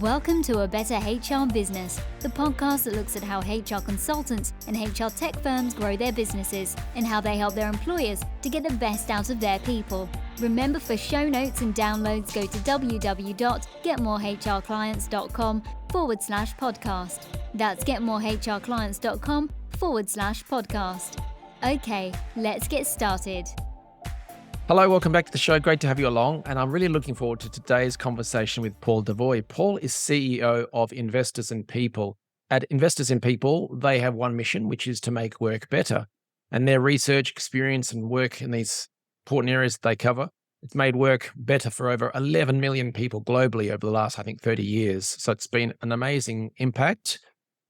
Welcome to A Better HR Business, the podcast that looks at how HR consultants and HR tech firms grow their businesses and how they help their employers to get the best out of their people. Remember, for show notes and downloads, go to www.getmorehrclients.com/podcast. That's getmorehrclients.com/podcast. Okay, let's get started. Hello, welcome back to the show. Great to have you along. And I'm really looking forward to today's conversation with Paul Devoy. Paul is CEO of Investors in People. At Investors in People, they have one mission, which is to make work better. And their research, experience, and work in these important areas that they cover, it's made work better for over 11 million people globally over the last, 30 years. So it's been an amazing impact.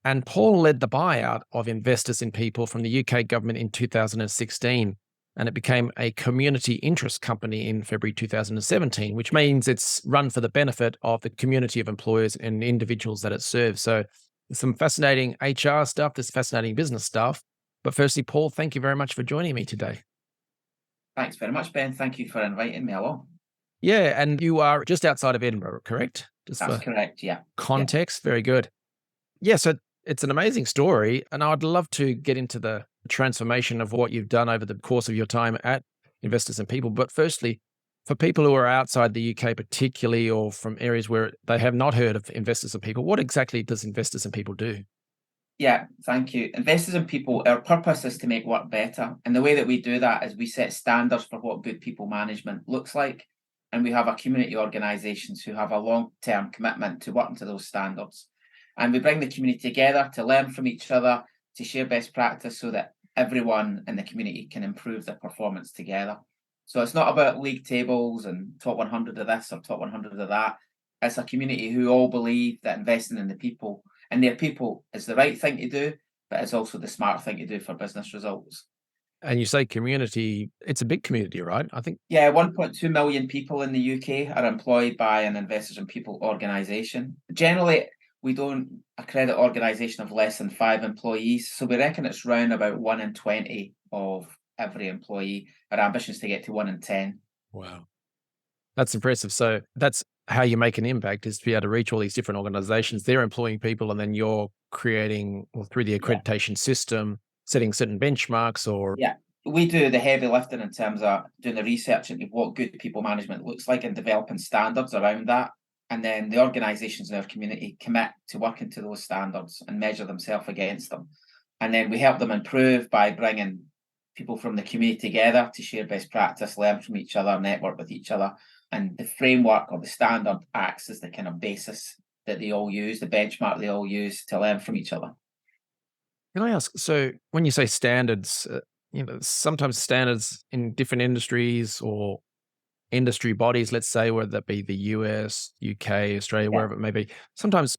And Paul led the buyout of Investors in People from the UK government in 2016. And it became a community interest company in February 2017, which means it's run for the benefit of the community of employers and individuals that it serves. So there's some fascinating HR stuff, there's fascinating business stuff. But firstly, Paul, thank you very much for joining me today. Thanks very much, Ben. Thank you for inviting me along. Yeah, and you are just outside of Edinburgh, correct? That's correct, yeah. Context, very good. Yeah, so it's an amazing story, and I'd love to get into the transformation of what you've done over the course of your time at Investors in People. But firstly, for people who are outside the UK particularly, or from areas where they have not heard of Investors in People, what exactly does Investors in People do? Yeah, thank you. Investors in People, our purpose is to make work better. And the way that we do that is we set standards for what good people management looks like. And we have our community organisations who have a long-term commitment to working to those standards. And we bring the community together to learn from each other, to share best practice so that everyone in the community can improve their performance together. So it's not about league tables and top 100 of this or top 100 of that. It's a community who all believe that investing in the people and their people is the right thing to do, but it's also the smart thing to do for business results. And you say community, it's a big community, right? I think. Yeah, 1.2 million people in the UK are employed by an Investors in People organisation. Generally, we don't accredit organisation of less than 5 employees. So we reckon it's round about 1 in 20 of every employee. Our ambition is to get to 1 in 10. Wow. That's impressive. So that's how you make an impact, is to be able to reach all these different organizations. They're employing people, and then you're creating, through the accreditation system, setting certain benchmarks or... Yeah, we do the heavy lifting in terms of doing the research into what good people management looks like and developing standards around that. And then the organisations in our community commit to working to those standards and measure themselves against them. And then we help them improve by bringing people from the community together to share best practice, learn from each other, network with each other. And the framework or the standard acts as the kind of basis that they all use, the benchmark they all use to learn from each other. Can I ask, so when you say standards, sometimes standards in different industries or industry bodies, let's say, whether that be the US, UK, Australia, wherever it may be, sometimes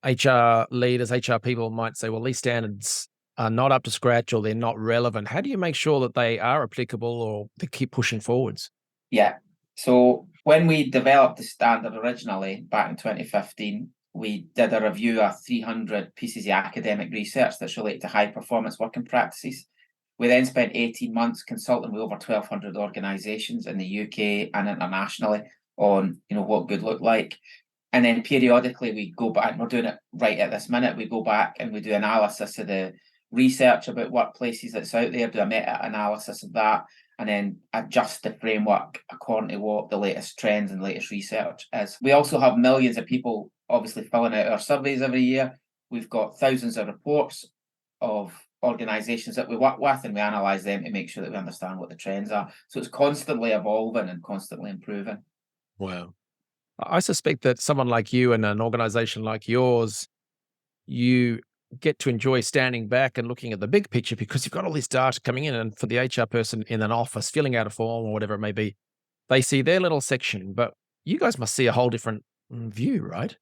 HR leaders, HR people might say, well, these standards are not up to scratch or they're not relevant. How do you make sure that they are applicable or they keep pushing forwards? Yeah. So when we developed the standard originally back in 2015, we did a review of 300 pieces of academic research that's related to high performance working practices. We then spent 18 months consulting with over 1,200 organisations in the UK and internationally on, what good looked like. And then periodically we go back, and we're doing it right at this minute, we go back and we do analysis of the research about workplaces that's out there, do a meta-analysis of that, and then adjust the framework according to what the latest trends and latest research is. We also have millions of people obviously filling out our surveys every year. We've got thousands of reports of organisations that we work with, and we analyse them to make sure that we understand what the trends are. So it's constantly evolving and constantly improving. Wow. I suspect that someone like you and an organisation like yours, you get to enjoy standing back and looking at the big picture because you've got all this data coming in, and for the HR person in an office filling out a form or whatever it may be, they see their little section, but you guys must see a whole different view, right?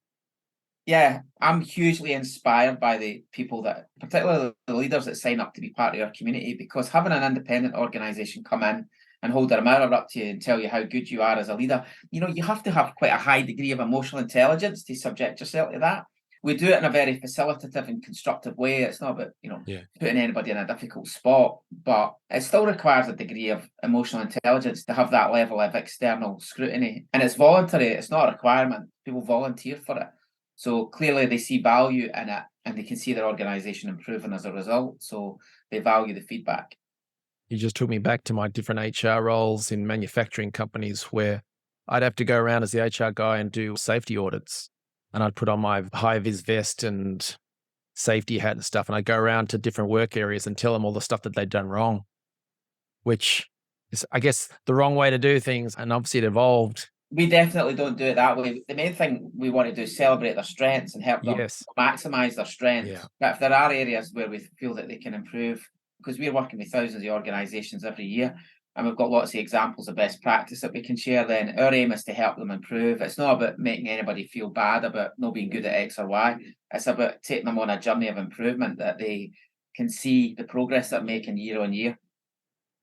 Yeah, I'm hugely inspired by the people that, particularly the leaders that sign up to be part of our community, because having an independent organisation come in and hold their mirror up to you and tell you how good you are as a leader, you have to have quite a high degree of emotional intelligence to subject yourself to that. We do it in a very facilitative and constructive way. It's not about, putting anybody in a difficult spot, but it still requires a degree of emotional intelligence to have that level of external scrutiny. And it's voluntary. It's not a requirement. People volunteer for it. So clearly they see value in it and they can see their organization improving as a result. So they value the feedback. You just took me back to my different HR roles in manufacturing companies where I'd have to go around as the HR guy and do safety audits. And I'd put on my high vis vest and safety hat and stuff. And I'd go around to different work areas and tell them all the stuff that they'd done wrong, which is, I guess, the wrong way to do things. And obviously it evolved. We definitely don't do it that way. The main thing we want to do is celebrate their strengths and help them Yes. maximize their strengths. Yeah. But if there are areas where we feel that they can improve, because we're working with thousands of organizations every year, and we've got lots of examples of best practice that we can share, then our aim is to help them improve. It's not about making anybody feel bad about not being good at X or Y. It's about taking them on a journey of improvement that they can see the progress they're making year on year.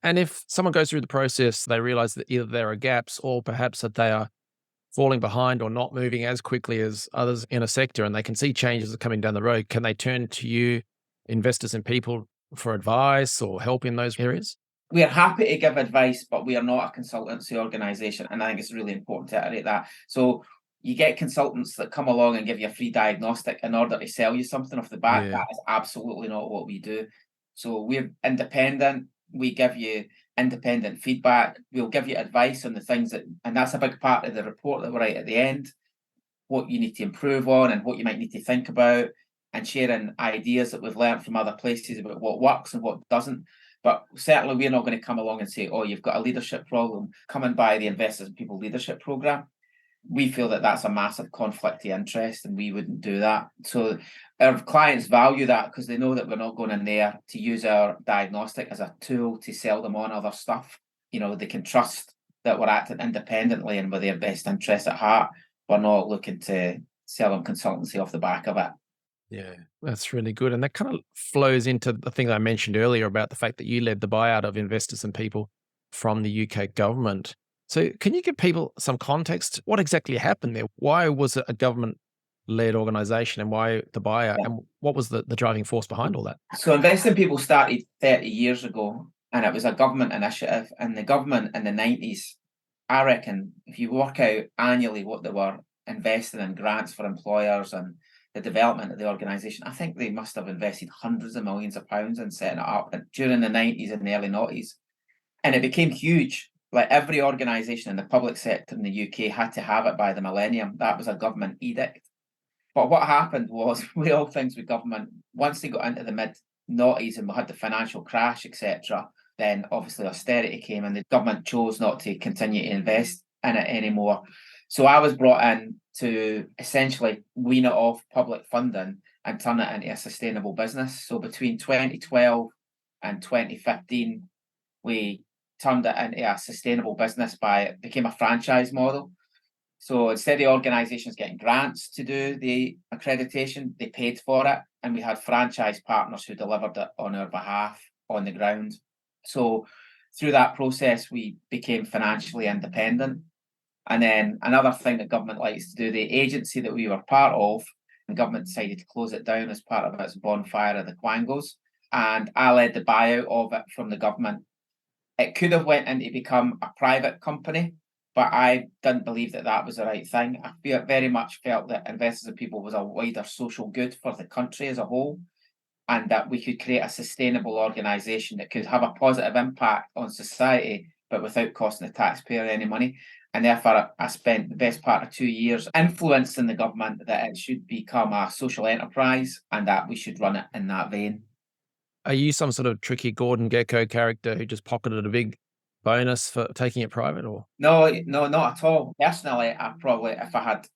And if someone goes through the process, they realize that either there are gaps or perhaps that they are falling behind or not moving as quickly as others in a sector, and they can see changes are coming down the road, can they turn to you, investors in people, for advice or help in those areas? We are happy to give advice, but we are not a consultancy organisation, and I think it's really important to iterate that. So you get consultants that come along and give you a free diagnostic in order to sell you something off the bat. Yeah. That is absolutely not what we do. So we're independent. We give you independent feedback. We'll give you advice on the things that, and that's a big part of the report that we write at the end, what you need to improve on and what you might need to think about, and sharing ideas that we've learned from other places about what works and what doesn't. But certainly we're not going to come along and say, oh, you've got a leadership problem, come and buy the Investors in People leadership program. We feel that that's a massive conflict of interest and we wouldn't do that. So our clients value that because they know that we're not going in there to use our diagnostic as a tool to sell them on other stuff. You know, they can trust that we're acting independently and with their best interests at heart. We're not looking to sell them consultancy off the back of it. Yeah, that's really good. And that kind of flows into the thing I mentioned earlier about the fact that you led the buyout of Investors in People from the UK government. So can you give people some context? What exactly happened there? Why was it a government-led organisation and why the buyout? Yeah. And what was the driving force behind all that? So Investing People started 30 years ago and it was a government initiative. And the government in the 90s, I reckon, if you work out annually what they were investing in grants for employers and the development of the organisation, I think they must have invested hundreds of millions of pounds in setting it up during the 90s and the early noughties. And it became huge. Like every organisation in the public sector in the UK had to have it by the millennium. That was a government edict. But what happened was, with all things with government, once they got into the mid-noughties and we had the financial crash, etc., then obviously austerity came and the government chose not to continue to invest in it anymore. So I was brought in to essentially wean it off public funding and turn it into a sustainable business. So between 2012 and 2015, we turned it into a sustainable business it became a franchise model. So instead of organisations getting grants to do the accreditation, they paid for it. And we had franchise partners who delivered it on our behalf on the ground. So through that process, we became financially independent. And then another thing that government likes to do, the agency that we were part of, the government decided to close it down as part of its bonfire of the Quangos. And I led the buyout of it from the government. It could have went in to become a private company, but I didn't believe that that was the right thing. I very much felt that Investors in People was a wider social good for the country as a whole, and that we could create a sustainable organisation that could have a positive impact on society, but without costing the taxpayer any money. And therefore, I spent the best part of 2 years influencing the government that it should become a social enterprise and that we should run it in that vein. Are you some sort of tricky Gordon Gekko character who just pocketed a big bonus for taking it private, or? No, not at all. Personally, I probably, if I had,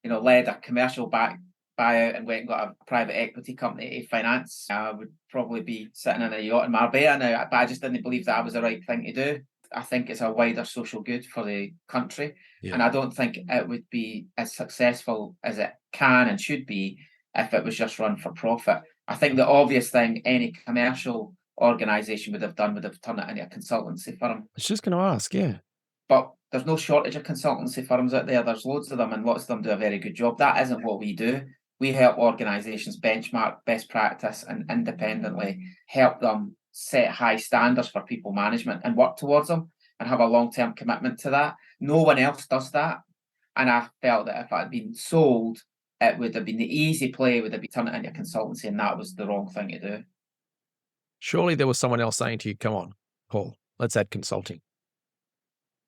led a commercial buyout and went and got a private equity company to finance, I would probably be sitting in a yacht in Marbella now. But I just didn't believe that was the right thing to do. I think it's a wider social good for the country, and I don't think it would be as successful as it can and should be if it was just run for profit. I think the obvious thing any commercial organisation would have done would have turned it into a consultancy firm. I was just going to ask, yeah. But there's no shortage of consultancy firms out there. There's loads of them, and lots of them do a very good job. That isn't what we do. We help organisations benchmark best practice and independently help them set high standards for people management and work towards them and have a long-term commitment to that. No one else does that. And I felt that if I'd been sold it would have been the easy play, would have been turn it into consultancy, and that was the wrong thing to do. Surely there was someone else saying to you, come on, Paul, let's add consulting.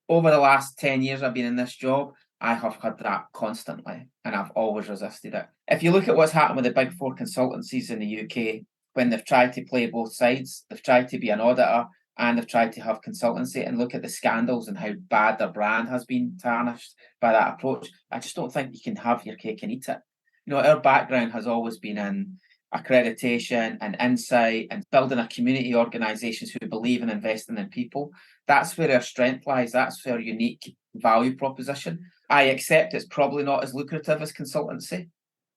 Over the last 10 years I've been in this job, I have heard that constantly, and I've always resisted it. If you look at what's happened with the big four consultancies in the UK, when they've tried to play both sides, they've tried to be an auditor and they've tried to have consultancy, and look at the scandals and how bad their brand has been tarnished by that approach. I just don't think you can have your cake and eat it. You know, our background has always been in accreditation and insight and building a community organisations who believe in investing in people. That's where our strength lies. That's our unique value proposition. I accept it's probably not as lucrative as consultancy,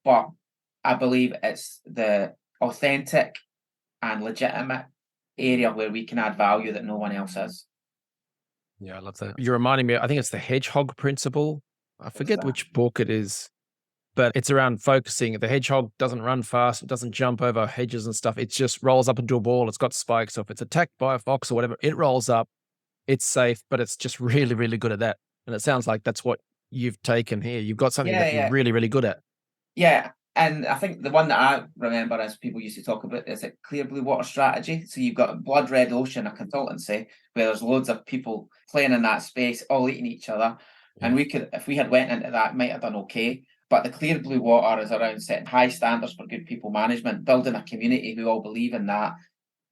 but I believe it's the authentic and legitimate area where we can add value that no one else is. Yeah, I love that. You're reminding me, I think it's the hedgehog principle. I forget which book it is, but it's around focusing. The hedgehog doesn't run fast. It doesn't jump over hedges and stuff. It just rolls up into a ball. It's got spikes. So if it's attacked by a fox or whatever, it rolls up. It's safe, but it's just really, really good at that. And it sounds like that's what you've taken here. You've got something that you're really, really good at. Yeah. And I think the one that I remember as people used to talk about is a clear blue water strategy. So you've got a blood red ocean, a consultancy, where there's loads of people playing in that space, all eating each other. Yeah. And we could, if we had went into that, might have done okay. But the clear blue water is around setting high standards for good people management, building a community who all believe in that.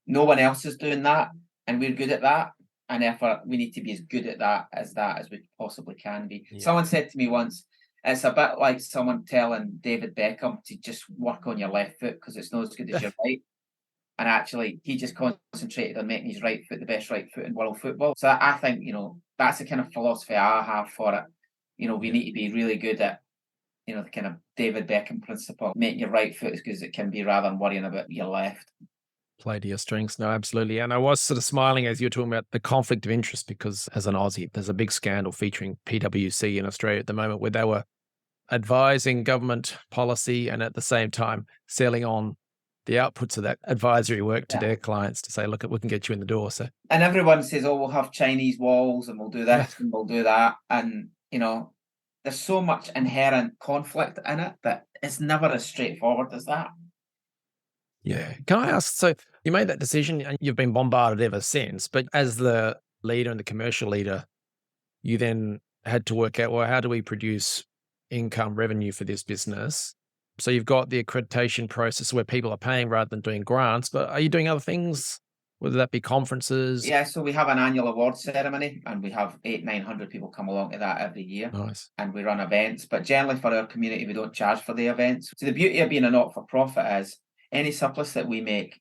No one else is doing that, and we're good at that. And therefore, we need to be as good at that as we possibly can be. Yeah. Someone said to me once, it's a bit like someone telling David Beckham to just work on your left foot because it's not as good as your right. And actually, he just concentrated on making his right foot the best right foot in world football. So I think, you know, that's the kind of philosophy I have for it. You know, we need to be really good at, you know, the kind of David Beckham principle, making your right foot as good as it can be rather than worrying about your left. Play to your strengths. No, absolutely. And I was sort of smiling as you were talking about the conflict of interest, because as an Aussie, there's a big scandal featuring PwC in Australia at the moment where they were advising government policy and at the same time selling on the outputs of that advisory work to their clients to say, look, we can get you in the door. So, and everyone says, oh, we'll have Chinese walls and we'll do this and we'll do that. And, you know, there's so much inherent conflict in it that it's never as straightforward as that. Yeah. Can I ask, so you made that decision and you've been bombarded ever since, but as the leader and the commercial leader, you then had to work out, well, how do we produce income revenue for this business? So you've got the accreditation process where people are paying rather than doing grants, but are you doing other things, whether that be conferences? Yeah, so we have an annual awards ceremony and we have 800-900 people come along to that every year. Nice. And we run events, but generally for our community, we don't charge for the events. So the beauty of being a not-for-profit is any surplus that we make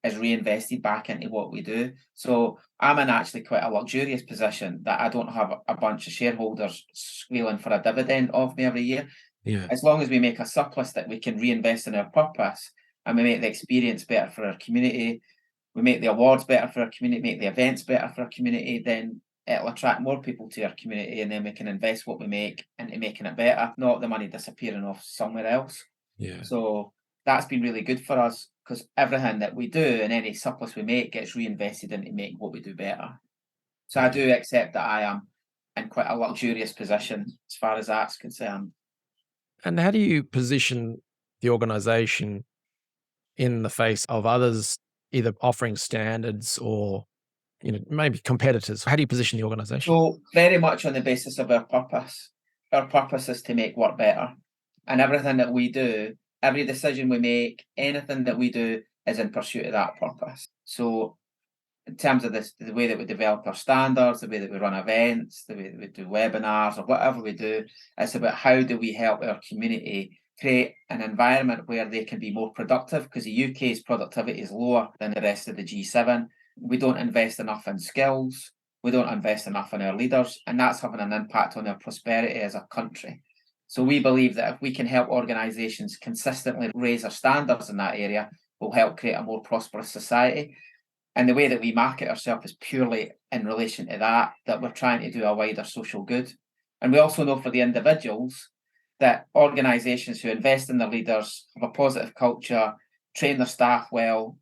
is reinvested back into what we do. So I'm in actually quite a luxurious position that I don't have a bunch of shareholders squealing for a dividend off me every year. Yeah. As long as we make a surplus that we can reinvest in our purpose and we make the experience better for our community, we make the awards better for our community, make the events better for our community, then it'll attract more people to our community, and then we can invest what we make into making it better, not the money disappearing off somewhere else. Yeah. So that's been really good for us because everything that we do and any surplus we make gets reinvested into making what we do better. So I do accept that I am in quite a luxurious position as far as that's concerned. And how do you position the organization in the face of others, either offering standards or, you know, maybe competitors? How do you position the organization? So very much on the basis of our purpose. Our purpose is to make work better. And everything that we do, every decision we make, anything that we do is in pursuit of that purpose. So in terms of this, the way that we develop our standards, the way that we run events, the way that we do webinars or whatever we do, it's about how do we help our community create an environment where they can be more productive, because the UK's productivity is lower than the rest of the G7. We don't invest enough in skills. We don't invest enough in our leaders, and that's having an impact on our prosperity as a country. So we believe that if we can help organisations consistently raise their standards in that area, we'll help create a more prosperous society. And the way that we market ourselves is purely in relation to that we're trying to do a wider social good. And we also know for the individuals that organisations who invest in their leaders, have a positive culture, train their staff well,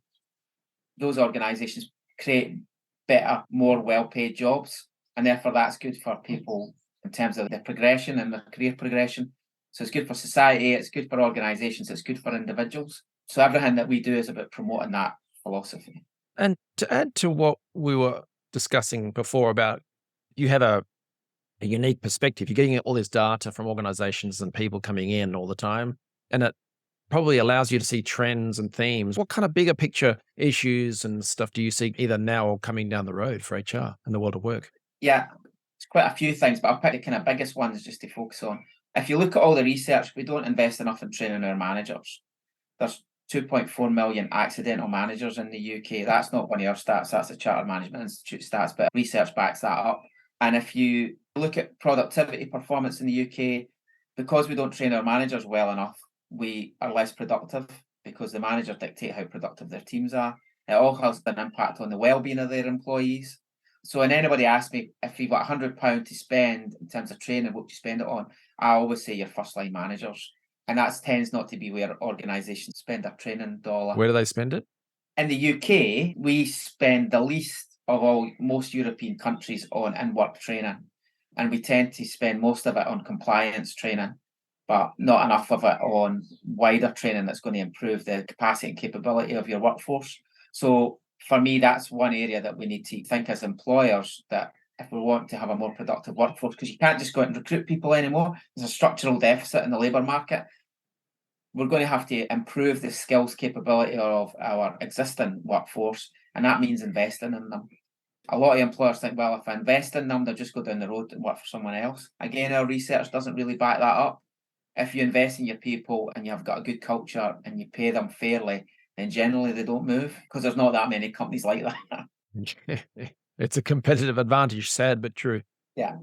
those organisations create better, more well-paid jobs. And therefore that's good for people in terms of their progression and their career progression. So it's good for society, it's good for organizations, it's good for individuals. So everything that we do is about promoting that philosophy. And to add to what we were discussing before about you have a unique perspective, you're getting all this data from organizations and people coming in all the time, and it probably allows you to see trends and themes. What kind of bigger picture issues and stuff do you see either now or coming down the road for HR and the world of work? Yeah, it's quite a few things, but I'll pick the kind of biggest ones just to focus on. If you look at all the research, we don't invest enough in training our managers. There's 2.4 million accidental managers in the UK. That's not one of our stats, that's the Chartered Management Institute stats, but research backs that up. And if you look at productivity performance in the UK, because we don't train our managers well enough, we are less productive because the managers dictate how productive their teams are. It all has an impact on the well-being of their employees. So when anybody asks me if you've got £100 to spend in terms of training, what do you spend it on? I always say your first line managers. And that tends not to be where organisations spend their training dollar. Where do they spend it? In the UK, we spend the least of most European countries on in-work training. And we tend to spend most of it on compliance training, but not enough of it on wider training that's going to improve the capacity and capability of your workforce. So for me, that's one area that we need to think as employers, that if we want to have a more productive workforce, because you can't just go out and recruit people anymore. There's a structural deficit in the labour market. We're going to have to improve the skills capability of our existing workforce, and that means investing in them. A lot of employers think, well, if I invest in them, they'll just go down the road and work for someone else. Again, our research doesn't really back that up. If you invest in your people and you've got a good culture and you pay them fairly, then generally they don't move, because there's not that many companies like that. It's a competitive advantage, sad but true. Yeah.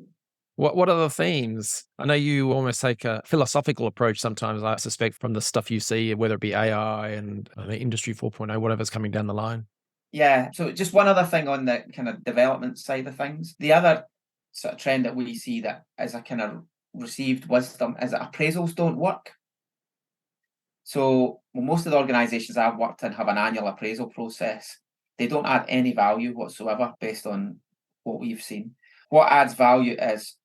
What are the themes? I know you almost take a philosophical approach sometimes, I suspect, from the stuff you see, whether it be AI and Industry 4.0, whatever's coming down the line. Yeah, so just one other thing on the kind of development side of things. The other sort of trend that we see that is a kind of received wisdom is that appraisals don't work. So most of the organisations I've worked in have an annual appraisal process. They don't add any value whatsoever based on what we've seen. What adds value is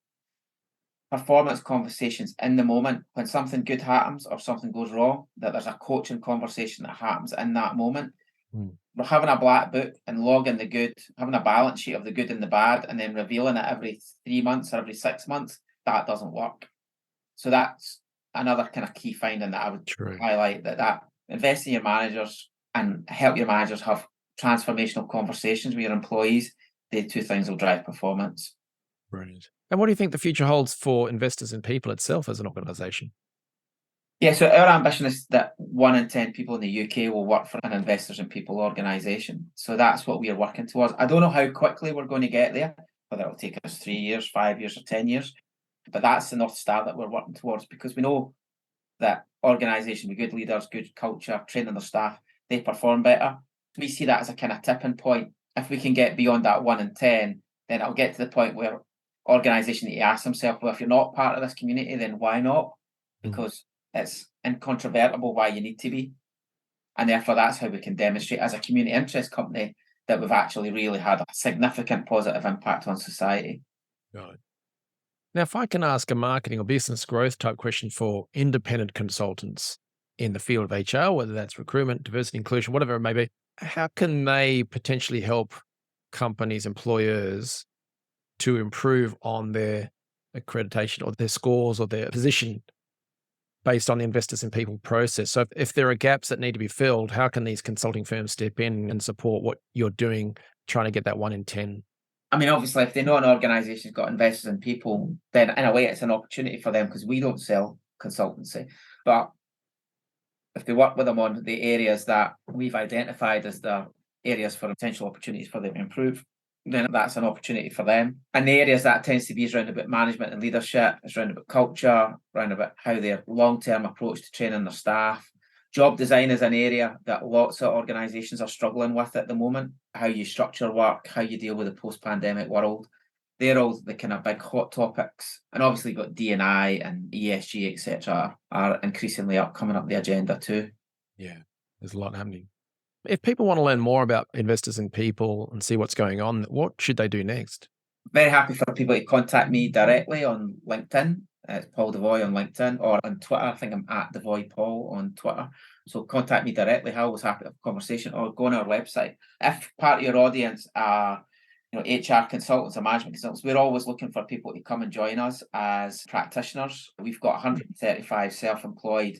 performance conversations in the moment when something good happens or something goes wrong, that there's a coaching conversation that happens in that moment. We're having a black book and logging the good, having a balance sheet of the good and the bad, and then revealing it every 3 months or every 6 months. That doesn't work. So that's another kind of key finding that I would highlight, that invest in your managers and help your managers have transformational conversations with your employees. The two things will drive performance. Brilliant. And what do you think the future holds for investors in people itself as an organisation? Yeah, so our ambition is that 1 in 10 people in the UK will work for an investors in people organisation. So that's what we are working towards. I don't know how quickly we're going to get there, whether it'll take us 3 years, 5 years, or 10 years. But that's the North Star that we're working towards, because we know that organisations with good leaders, good culture, training their staff, they perform better. We see that as a kind of tipping point. If we can get beyond that 1 in 10, then it'll get to the point where organisations need to ask themselves, well, if you're not part of this community, then why not? Because it's incontrovertible why you need to be. And therefore, that's how we can demonstrate as a community interest company that we've actually really had a significant positive impact on society. Right. Now, if I can ask a marketing or business growth type question for independent consultants in the field of HR, whether that's recruitment, diversity, inclusion, whatever it may be, how can they potentially help companies, employers to improve on their accreditation or their scores or their position based on the investors in people process? So if there are gaps that need to be filled, how can these consulting firms step in and support what you're doing, trying to get that 1 in 10? I mean, obviously, if they know an organisation's got investors in people, then in a way it's an opportunity for them, because we don't sell consultancy. But if they work with them on the areas that we've identified as the areas for potential opportunities for them to improve, then that's an opportunity for them. And the areas that tends to be is around about management and leadership, it's around about culture, around about how their long-term approach to training their staff. Job design is an area that lots of organisations are struggling with at the moment. How you structure work, how you deal with the post-pandemic world. They're all the kind of big hot topics. And obviously you've got D&I and ESG, etc., are increasingly coming up the agenda too. Yeah, there's a lot happening. If people want to learn more about investors in people and see what's going on, what should they do next? Very happy for people to contact me directly on LinkedIn. It's Paul Devoy on LinkedIn, or on Twitter. I think I'm at Devoy Paul on Twitter. So contact me directly. I'm always happy to have a conversation, or go on our website. If part of your audience are HR consultants or management consultants, we're always looking for people to come and join us as practitioners. We've got 135 self-employed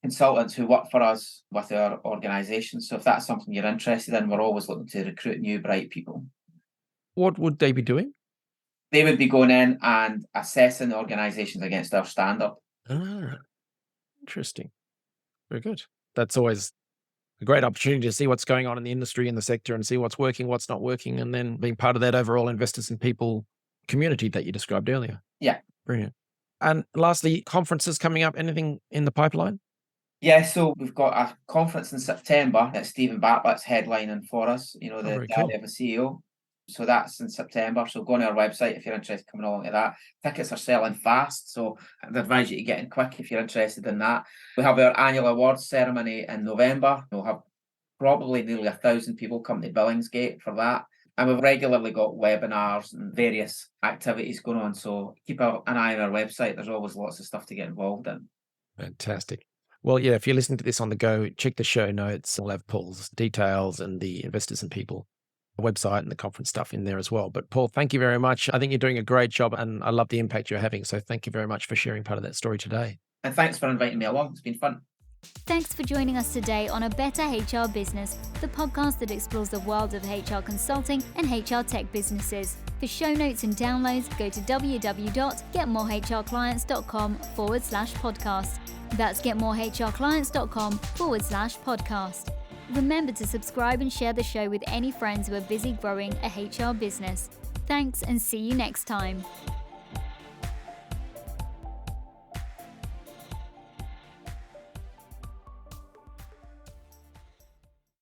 consultants who work for us with our organisation. So if that's something you're interested in, we're always looking to recruit new, bright people. What would they be doing? They would be going in and assessing the organisations against our standard. Ah, interesting. Very good. That's always a great opportunity to see what's going on in the industry, in the sector, and see what's working, what's not working, and then being part of that overall investors in people community that you described earlier. Yeah. Brilliant. And lastly, conferences coming up, anything in the pipeline? Yeah, so we've got a conference in September that Stephen Bartlett's headlining for us, the very Dad cool. of a CEO. So that's in September. So go on our website if you're interested in coming along to that. Tickets are selling fast, so I'd advise you to get in quick if you're interested in that. We have our annual awards ceremony in November. We'll have probably nearly 1,000 people come to Billingsgate for that. And we've regularly got webinars and various activities going on. So keep an eye on our website. There's always lots of stuff to get involved in. Fantastic. Well, yeah, if you're listening to this on the go, check the show notes. We'll have Paul's details and the Investors and People website and the conference stuff in there as well. But Paul, thank you very much. I think you're doing a great job and I love the impact you're having. So thank you very much for sharing part of that story today. And thanks for inviting me along. It's been fun. Thanks for joining us today on A Better HR Business, the podcast that explores the world of HR consulting and HR tech businesses. For show notes and downloads, go to www.getmorehrclients.com/podcast. That's getmorehrclients.com/podcast. Remember to subscribe and share the show with any friends who are busy growing a HR business. Thanks and see you next time.